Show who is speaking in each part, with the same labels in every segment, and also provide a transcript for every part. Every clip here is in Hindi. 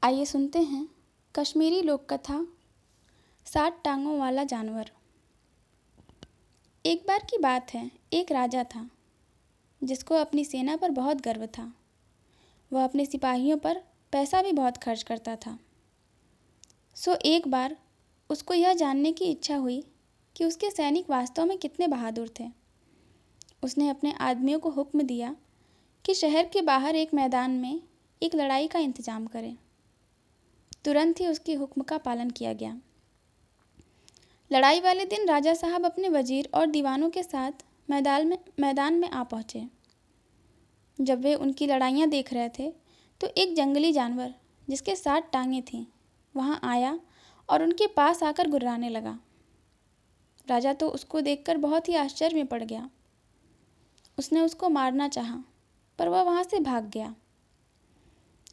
Speaker 1: आइए सुनते हैं कश्मीरी लोक कथा 7 टांगों वाला जानवर। एक बार की बात है, एक राजा था जिसको अपनी सेना पर बहुत गर्व था। वह अपने सिपाहियों पर पैसा भी बहुत खर्च करता था। एक बार उसको यह जानने की इच्छा हुई कि उसके सैनिक वास्तव में कितने बहादुर थे। उसने अपने आदमियों को हुक्म दिया कि शहर के बाहर एक मैदान में एक लड़ाई का इंतजाम करें। तुरंत ही उसके हुक्म का पालन किया गया। लड़ाई वाले दिन राजा साहब अपने वजीर और दीवानों के साथ मैदान में आ पहुंचे। जब वे उनकी लड़ाइयाँ देख रहे थे तो एक जंगली जानवर जिसके 7 टांगें थीं वहाँ आया और उनके पास आकर गुर्राने लगा। राजा तो उसको देखकर बहुत ही आश्चर्य में पड़ गया। उसने उसको मारना चाहा पर वह वहाँ से भाग गया।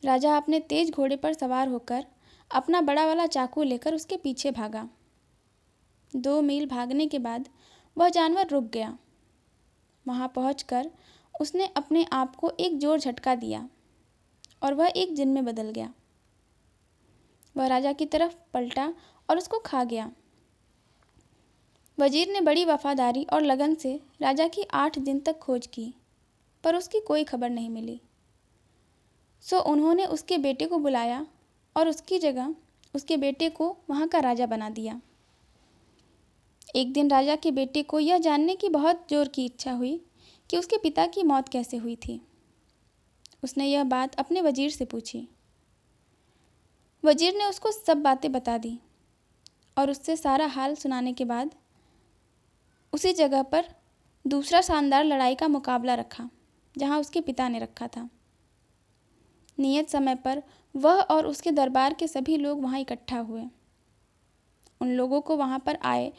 Speaker 1: राजा अपने तेज घोड़े पर सवार होकर अपना बड़ा वाला चाकू लेकर उसके पीछे भागा। 2 मील भागने के बाद वह जानवर रुक गया। वहाँ पहुंचकर उसने अपने आप को एक जोर झटका दिया और वह एक जिन में बदल गया। वह राजा की तरफ पलटा और उसको खा गया। वजीर ने बड़ी वफादारी और लगन से राजा की 8 दिन तक खोज की पर उसकी कोई खबर नहीं मिली। उन्होंने उसके बेटे को बुलाया और उसकी जगह उसके बेटे को वहाँ का राजा बना दिया। एक दिन राजा के बेटे को यह जानने की बहुत जोर की इच्छा हुई कि उसके पिता की मौत कैसे हुई थी। उसने यह बात अपने वजीर से पूछी। वजीर ने उसको सब बातें बता दी और उससे सारा हाल सुनाने के बाद उसी जगह पर दूसरा शानदार लड़ाई का मुकाबला रखा जहाँ उसके पिता ने रखा था। नियत समय पर वह और उसके दरबार के सभी लोग वहाँ इकट्ठा हुए। उन लोगों को वहाँ पर आए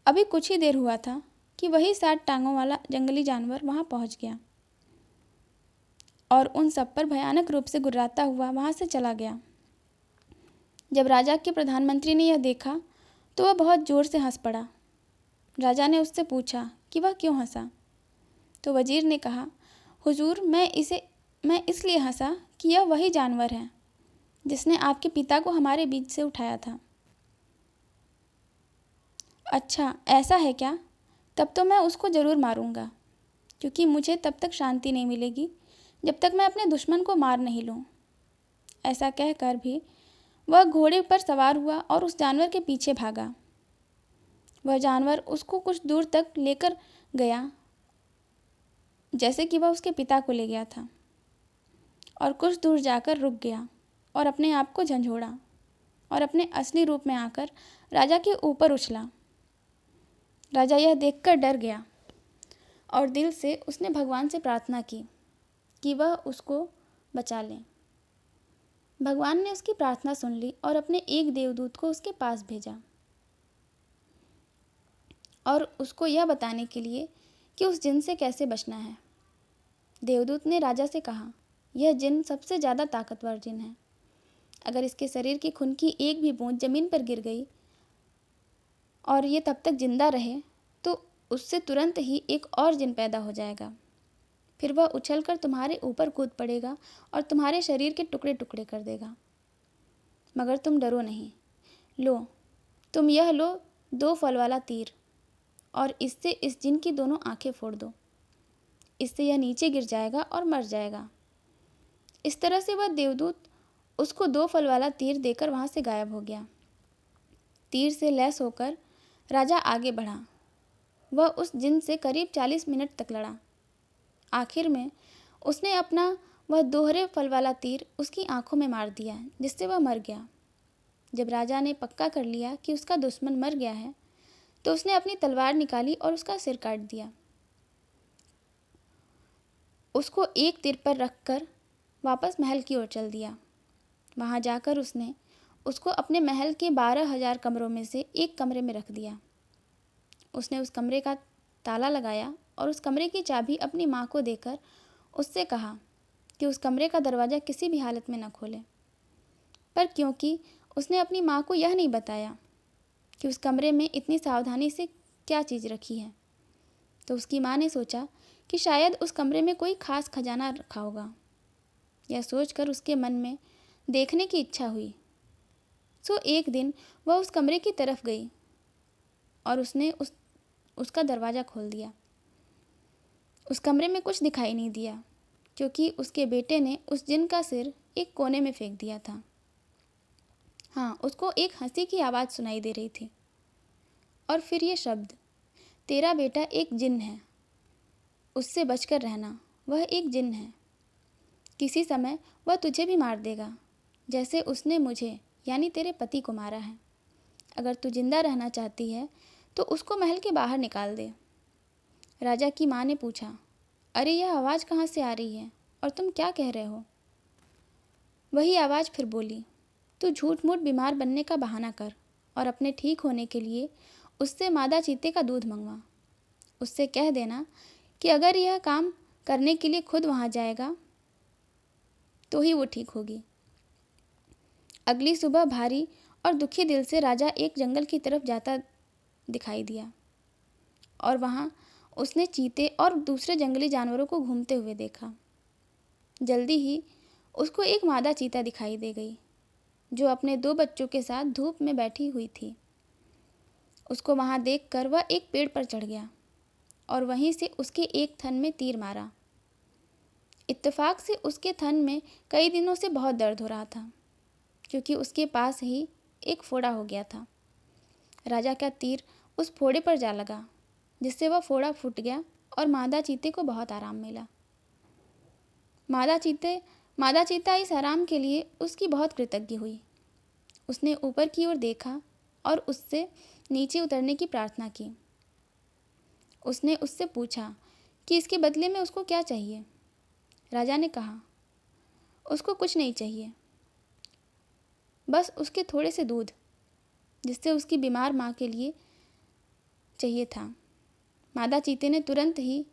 Speaker 1: अभी कुछ ही देर हुआ था कि वही 7 टांगों वाला जंगली जानवर वहाँ पहुँच गया और उन सब पर भयानक रूप से गुर्राता हुआ वहाँ से चला गया। जब राजा के प्रधानमंत्री ने यह देखा तो वह बहुत जोर से हंस पड़ा। राजा ने उससे पूछा कि वह क्यों हंसा। तो वजीर ने कहा, हुजूर, मैं इसलिए हंसा कि यह वही जानवर है जिसने आपके पिता को हमारे बीच से उठाया था। अच्छा, ऐसा है क्या? तब तो मैं उसको ज़रूर मारूंगा, क्योंकि मुझे तब तक शांति नहीं मिलेगी जब तक मैं अपने दुश्मन को मार नहीं लूँ। ऐसा कहकर भी वह घोड़े पर सवार हुआ और उस जानवर के पीछे भागा। वह जानवर उसको कुछ दूर तक लेकर गया जैसे कि वह उसके पिता को ले गया था, और कुछ दूर जाकर रुक गया और अपने आप को झंझोड़ा और अपने असली रूप में आकर राजा के ऊपर उछला। राजा यह देखकर डर गया और दिल से उसने भगवान से प्रार्थना की कि वह उसको बचा लें। भगवान ने उसकी प्रार्थना सुन ली और अपने एक देवदूत को उसके पास भेजा और उसको यह बताने के लिए कि उस जिन से कैसे बचना है। देवदूत ने राजा से कहा, यह जिन सबसे ज़्यादा ताकतवर जिन है। अगर इसके शरीर के खून की एक भी बूंद जमीन पर गिर गई और ये तब तक जिंदा रहे तो उससे तुरंत ही एक और जिन पैदा हो जाएगा। फिर वह उछलकर तुम्हारे ऊपर कूद पड़ेगा और तुम्हारे शरीर के टुकड़े टुकड़े कर देगा। मगर तुम डरो नहीं। तुम यह लो 2 फल वाला तीर और इससे इस जिन की दोनों आंखें फोड़ दो। इससे यह नीचे गिर जाएगा और मर जाएगा। इस तरह से वह देवदूत उसको 2 फल वाला तीर देकर वहाँ से गायब हो गया। तीर से लैस होकर राजा आगे बढ़ा। वह उस जिन से करीब 40 मिनट तक लड़ा। आखिर में उसने अपना वह दोहरे फल वाला तीर उसकी आंखों में मार दिया, जिससे वह मर गया। जब राजा ने पक्का कर लिया कि उसका दुश्मन मर गया है तो उसने अपनी तलवार निकाली और उसका सिर काट दिया। उसको एक तीर पर रखकर वापस महल की ओर चल दिया। वहाँ जाकर उसने उसको अपने महल के 12,000 कमरों में से एक कमरे में रख दिया। उसने उस कमरे का ताला लगाया और उस कमरे की चाबी अपनी माँ को देकर उससे कहा कि उस कमरे का दरवाज़ा किसी भी हालत में न खोले। पर क्योंकि उसने अपनी माँ को यह नहीं बताया कि उस कमरे में इतनी सावधानी से क्या चीज़ रखी है, तो उसकी माँ ने सोचा कि शायद उस कमरे में कोई ख़ास खजाना रखा होगा। यह सोचकर उसके मन में देखने की इच्छा हुई। सो एक दिन वह उस कमरे की तरफ गई और उसने उसका दरवाज़ा खोल दिया। उस कमरे में कुछ दिखाई नहीं दिया, क्योंकि उसके बेटे ने उस जिन का सिर एक कोने में फेंक दिया था। हाँ, उसको एक हंसी की आवाज़ सुनाई दे रही थी, और फिर ये शब्द, तेरा बेटा एक जिन है, उससे बचकर रहना, वह एक जिन है। किसी समय वह तुझे भी मार देगा, जैसे उसने मुझे यानी तेरे पति को मारा है। अगर तू जिंदा रहना चाहती है तो उसको महल के बाहर निकाल दे। राजा की माँ ने पूछा, अरे यह आवाज़ कहाँ से आ रही है और तुम क्या कह रहे हो? वही आवाज़ फिर बोली, तू झूठ मूठ बीमार बनने का बहाना कर और अपने ठीक होने के लिए उससे मादा चीते का दूध मंगवा। उससे कह देना कि अगर यह काम करने के लिए खुद वहाँ जाएगा तो ही वो ठीक होगी। अगली सुबह भारी और दुखी दिल से राजा एक जंगल की तरफ जाता दिखाई दिया, और वहाँ उसने चीते और दूसरे जंगली जानवरों को घूमते हुए देखा। जल्दी ही उसको एक मादा चीता दिखाई दे गई, जो अपने 2 बच्चों के साथ धूप में बैठी हुई थी। उसको वहाँ देखकर वह एक पेड़ पर चढ़ गया और वहीं से उसके एक थन में तीर मारा। इत्तेफाक से उसके थन में कई दिनों से बहुत दर्द हो रहा था, क्योंकि उसके पास ही एक फोड़ा हो गया था। राजा का तीर उस फोड़े पर जा लगा, जिससे वह फोड़ा फूट गया और मादा चीते को बहुत आराम मिला। मादा चीता इस आराम के लिए उसकी बहुत कृतज्ञ हुई। उसने ऊपर की ओर देखा और उससे नीचे उतरने की प्रार्थना की। उसने उससे पूछा कि इसके बदले में उसको क्या चाहिए। राजा ने कहा, उसको कुछ नहीं चाहिए, बस उसके थोड़े से दूध, जिससे उसकी बीमार माँ के लिए चाहिए था। मादा चीते ने तुरंत ही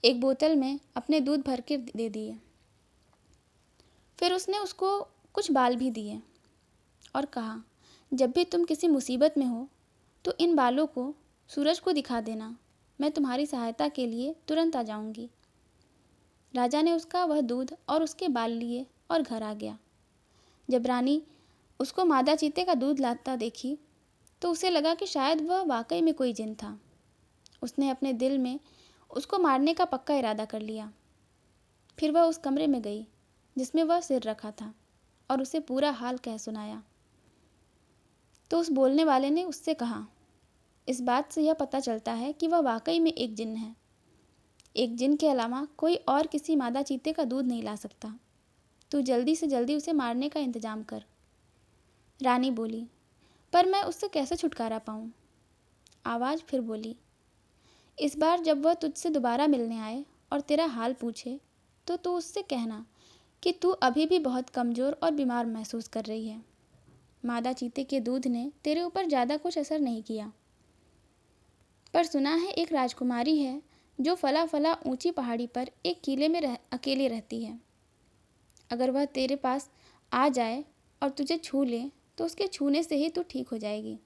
Speaker 1: एक बोतल में अपने दूध भर के दे दिए। फिर उसने उसको कुछ बाल भी दिए और कहा, जब भी तुम किसी मुसीबत में हो तो इन बालों को सूरज को दिखा देना, मैं तुम्हारी सहायता के लिए तुरंत आ जाऊंगी। राजा ने उसका वह दूध और उसके बाल लिए और घर आ गया। जब रानी उसको मादा चीते का दूध लाता देखी तो उसे लगा कि शायद वह वाकई में कोई जिन था। उसने अपने दिल में उसको मारने का पक्का इरादा कर लिया। फिर वह उस कमरे में गई जिसमें वह सिर रखा था और उसे पूरा हाल कह सुनाया। तो उस बोलने वाले ने उससे कहा, इस बात से यह पता चलता है कि वह वाकई में एक जिन है। एक जिन के अलावा कोई और किसी मादा चीते का दूध नहीं ला सकता। तू जल्दी से जल्दी उसे मारने का इंतजाम कर। रानी बोली, पर मैं उससे कैसे छुटकारा पाऊँ? आवाज़ फिर बोली, इस बार जब वह तुझसे दोबारा मिलने आए और तेरा हाल पूछे तो तू उससे कहना कि तू अभी भी बहुत कमज़ोर और बीमार महसूस कर रही है। मादा चीते के दूध ने तेरे ऊपर ज़्यादा कुछ असर नहीं किया, पर सुना है एक राजकुमारी है जो फला फला ऊंची पहाड़ी पर एक किले में अकेली रहती है। अगर वह तेरे पास आ जाए और तुझे छू ले तो उसके छूने से ही तू ठीक हो जाएगी।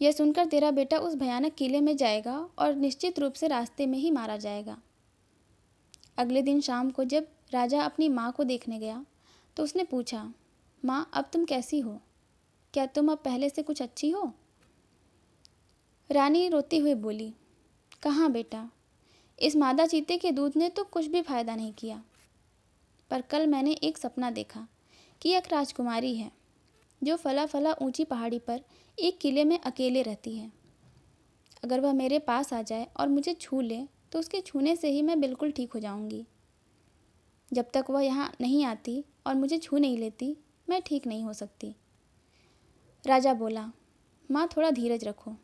Speaker 1: यह सुनकर तेरा बेटा उस भयानक किले में जाएगा और निश्चित रूप से रास्ते में ही मारा जाएगा। अगले दिन शाम को जब राजा अपनी माँ को देखने गया तो उसने पूछा, माँ, अब तुम कैसी हो? क्या तुम अब पहले से कुछ अच्छी हो? रानी रोती हुई बोली, कहाँ बेटा, इस मादा चीते के दूध ने तो कुछ भी फायदा नहीं किया। पर कल मैंने एक सपना देखा कि एक राजकुमारी है जो फला फला ऊंची पहाड़ी पर एक किले में अकेले रहती है। अगर वह मेरे पास आ जाए और मुझे छू ले तो उसके छूने से ही मैं बिल्कुल ठीक हो जाऊंगी। जब तक वह यहाँ नहीं आती और मुझे छू नहीं लेती, मैं ठीक नहीं हो सकती। राजा बोला, माँ, थोड़ा धीरज रखो,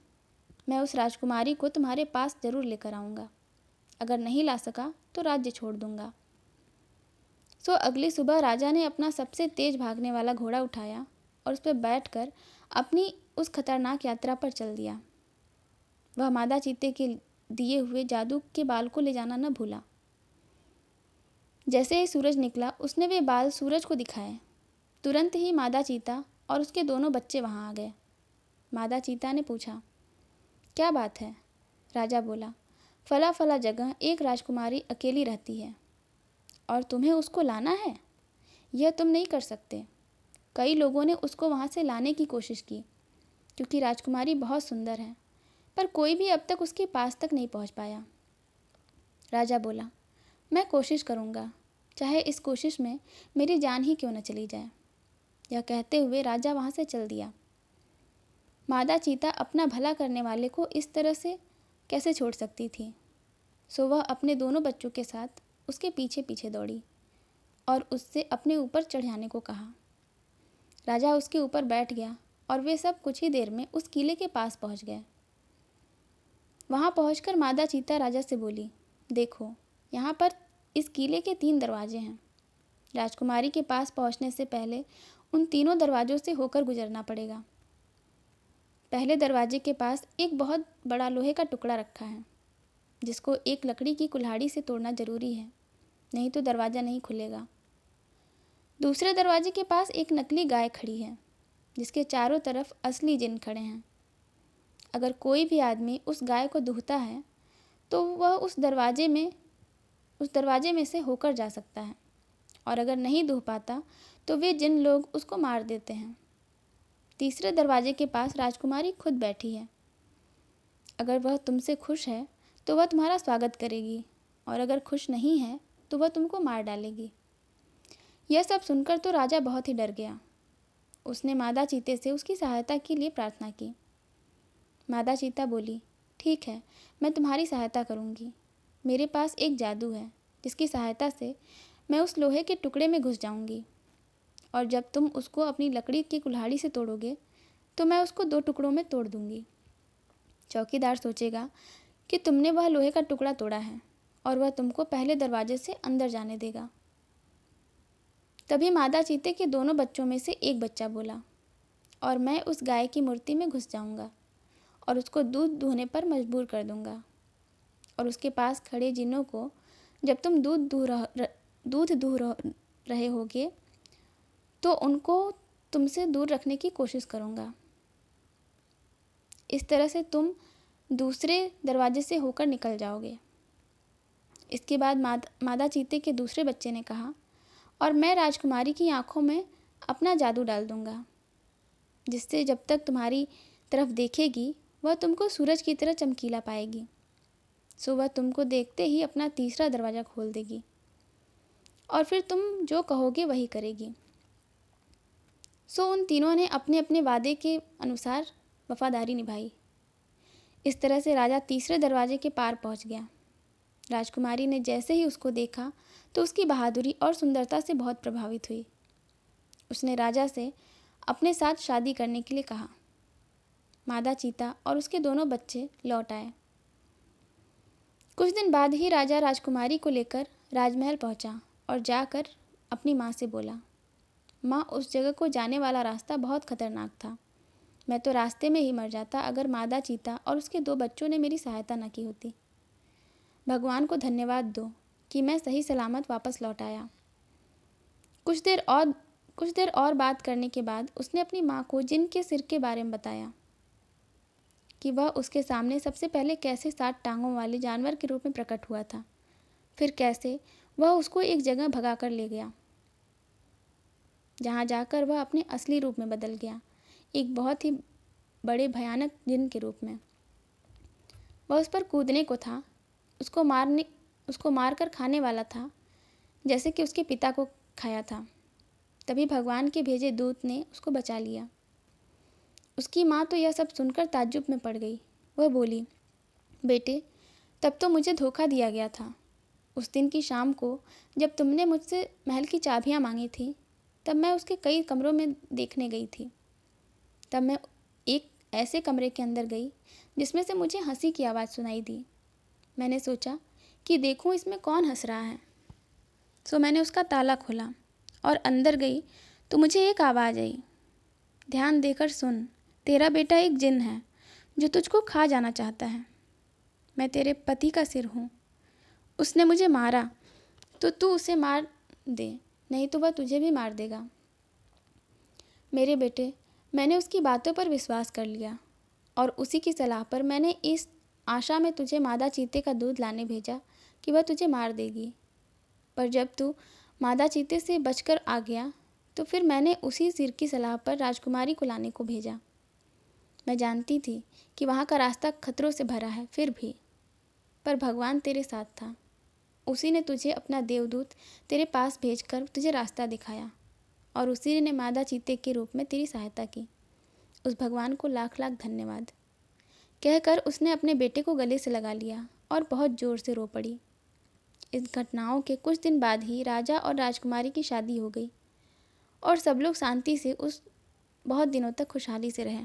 Speaker 1: मैं उस राजकुमारी को तुम्हारे पास जरूर लेकर आऊँगा। अगर नहीं ला सका तो राज्य छोड़ दूंगा। सो अगली सुबह राजा ने अपना सबसे तेज भागने वाला घोड़ा उठाया और उस पर बैठकर अपनी उस खतरनाक यात्रा पर चल दिया। वह मादा चीते के दिए हुए जादू के बाल को ले जाना न भूला। जैसे ही सूरज निकला उसने वे बाल सूरज को दिखाए। तुरंत ही मादा चीता और उसके दोनों बच्चे वहाँ आ गए। मादा चीता ने पूछा, क्या बात है? राजा बोला, फला फला जगह एक राजकुमारी अकेली रहती है और तुम्हें उसको लाना है? यह तुम नहीं कर सकते। कई लोगों ने उसको वहाँ से लाने की कोशिश की, क्योंकि राजकुमारी बहुत सुंदर है, पर कोई भी अब तक उसके पास तक नहीं पहुँच पाया। राजा बोला, मैं कोशिश करूँगा, चाहे इस कोशिश में मेरी जान ही क्यों न चली जाए। यह कहते हुए राजा वहाँ से चल दिया। मादा चीता अपना भला करने वाले को इस तरह से कैसे छोड़ सकती थी। सो वह अपने दोनों बच्चों के साथ उसके पीछे पीछे दौड़ी और उससे अपने ऊपर चढ़ाने को कहा। राजा उसके ऊपर बैठ गया और वे सब कुछ ही देर में उस किले के पास पहुंच गए। वहां पहुंचकर मादा चीता राजा से बोली, देखो, यहाँ पर इस किले के 3 दरवाजे हैं। राजकुमारी के पास पहुंचने से पहले उन तीनों दरवाजों से होकर गुजरना पड़ेगा। पहले दरवाजे के पास एक बहुत बड़ा लोहे का टुकड़ा रखा है, जिसको एक लकड़ी की कुल्हाड़ी से तोड़ना जरूरी है, नहीं तो दरवाज़ा नहीं खुलेगा। दूसरे दरवाजे के पास एक नकली गाय खड़ी है, जिसके चारों तरफ असली जिन खड़े हैं। अगर कोई भी आदमी उस गाय को दूहता है तो वह उस दरवाजे में से होकर जा सकता है, और अगर नहीं दूह पाता तो वे जिन लोग उसको मार देते हैं। तीसरे दरवाजे के पास राजकुमारी खुद बैठी है। अगर वह तुमसे खुश है तो वह तुम्हारा स्वागत करेगी, और अगर खुश नहीं है तो वह तुमको मार डालेगी। यह सब सुनकर तो राजा बहुत ही डर गया। उसने मादा चीते से उसकी सहायता के लिए प्रार्थना की। मादा चीता बोली, ठीक है, मैं तुम्हारी सहायता करूँगी। मेरे पास एक जादू है, जिसकी सहायता से मैं उस लोहे के टुकड़े में घुस जाऊँगी, और जब तुम उसको अपनी लकड़ी की कुल्हाड़ी से तोड़ोगे तो मैं उसको 2 टुकड़ों में तोड़ दूँगी। चौकीदार सोचेगा कि तुमने वह लोहे का टुकड़ा तोड़ा है, और वह तुमको पहले दरवाजे से अंदर जाने देगा। तभी मादा चीते के दोनों बच्चों में से एक बच्चा बोला, और मैं उस गाय की मूर्ति में घुस जाऊंगा और उसको दूध दूहने पर मजबूर कर दूंगा, और उसके पास खड़े जिन्नों को जब तुम दूध दूह रहे होगे तो उनको तुमसे दूर रखने की कोशिश करूंगा। इस तरह से तुम दूसरे दरवाजे से होकर निकल जाओगे। इसके बाद मादा चीते के दूसरे बच्चे ने कहा, और मैं राजकुमारी की आंखों में अपना जादू डाल दूंगा, जिससे जब तक तुम्हारी तरफ देखेगी वह तुमको सूरज की तरह चमकीला पाएगी। सो वह तुमको देखते ही अपना तीसरा दरवाज़ा खोल देगी, और फिर तुम जो कहोगे वही करेगी। सो उन तीनों ने अपने अपने वादे के अनुसार वफादारी निभाई। इस तरह से राजा तीसरे दरवाजे के पार पहुंच गया। राजकुमारी ने जैसे ही उसको देखा तो उसकी बहादुरी और सुंदरता से बहुत प्रभावित हुई। उसने राजा से अपने साथ शादी करने के लिए कहा। मादा चीता और उसके दोनों बच्चे लौट आए। कुछ दिन बाद ही राजा राजकुमारी को लेकर राजमहल पहुंचा और जाकर अपनी माँ से बोला, माँ, उस जगह को जाने वाला रास्ता बहुत खतरनाक था। मैं तो रास्ते में ही मर जाता अगर मादा चीता और उसके 2 बच्चों ने मेरी सहायता न की होती। भगवान को धन्यवाद दो कि मैं सही सलामत वापस लौट आया। कुछ देर और बात करने के बाद उसने अपनी माँ को जिन के सिर के बारे में बताया कि वह उसके सामने सबसे पहले कैसे 7 टांगों वाले जानवर के रूप में प्रकट हुआ था, फिर कैसे वह उसको एक जगह भगा कर ले गया, जहाँ जाकर वह अपने असली रूप में बदल गया, एक बहुत ही बड़े भयानक जिन के रूप में। वह उस पर कूदने को था, उसको मारकर खाने वाला था, जैसे कि उसके पिता को खाया था। तभी भगवान के भेजे दूत ने उसको बचा लिया। उसकी माँ तो यह सब सुनकर ताज्जुब में पड़ गई। वह बोली, बेटे, तब तो मुझे धोखा दिया गया था। उस दिन की शाम को जब तुमने मुझसे महल की चाबियाँ मांगी थी, तब मैं उसके कई कमरों में देखने गई थी। तब मैं एक ऐसे कमरे के अंदर गई जिसमें से मुझे हंसी की आवाज़ सुनाई दी। मैंने सोचा कि देखूं इसमें कौन हंस रहा है। सो मैंने उसका ताला खोला और अंदर गई तो मुझे एक आवाज़ आई, ध्यान देकर सुन, तेरा बेटा एक जिन है जो तुझको खा जाना चाहता है। मैं तेरे पति का सिर हूँ। उसने मुझे मारा तो तू उसे मार दे, नहीं तो वह तुझे भी मार देगा। मेरे बेटे, मैंने उसकी बातों पर विश्वास कर लिया और उसी की सलाह पर मैंने इस आशा में तुझे मादा चीते का दूध लाने भेजा कि वह तुझे मार देगी। पर जब तू मादा चीते से बचकर आ गया तो फिर मैंने उसी सिर की सलाह पर राजकुमारी को लाने को भेजा। मैं जानती थी कि वहाँ का रास्ता खतरों से भरा है, फिर भी पर भगवान तेरे साथ था। उसी ने तुझे अपना देवदूत तेरे पास भेजकर तुझे रास्ता दिखाया और उसी ने मादा चीते के रूप में तेरी सहायता की। उस भगवान को लाख लाख धन्यवाद। कहकर उसने अपने बेटे को गले से लगा लिया और बहुत जोर से रो पड़ी। इस घटनाओं के कुछ दिन बाद ही राजा और राजकुमारी की शादी हो गई और सब लोग शांति से उस बहुत दिनों तक खुशहाली से रहे।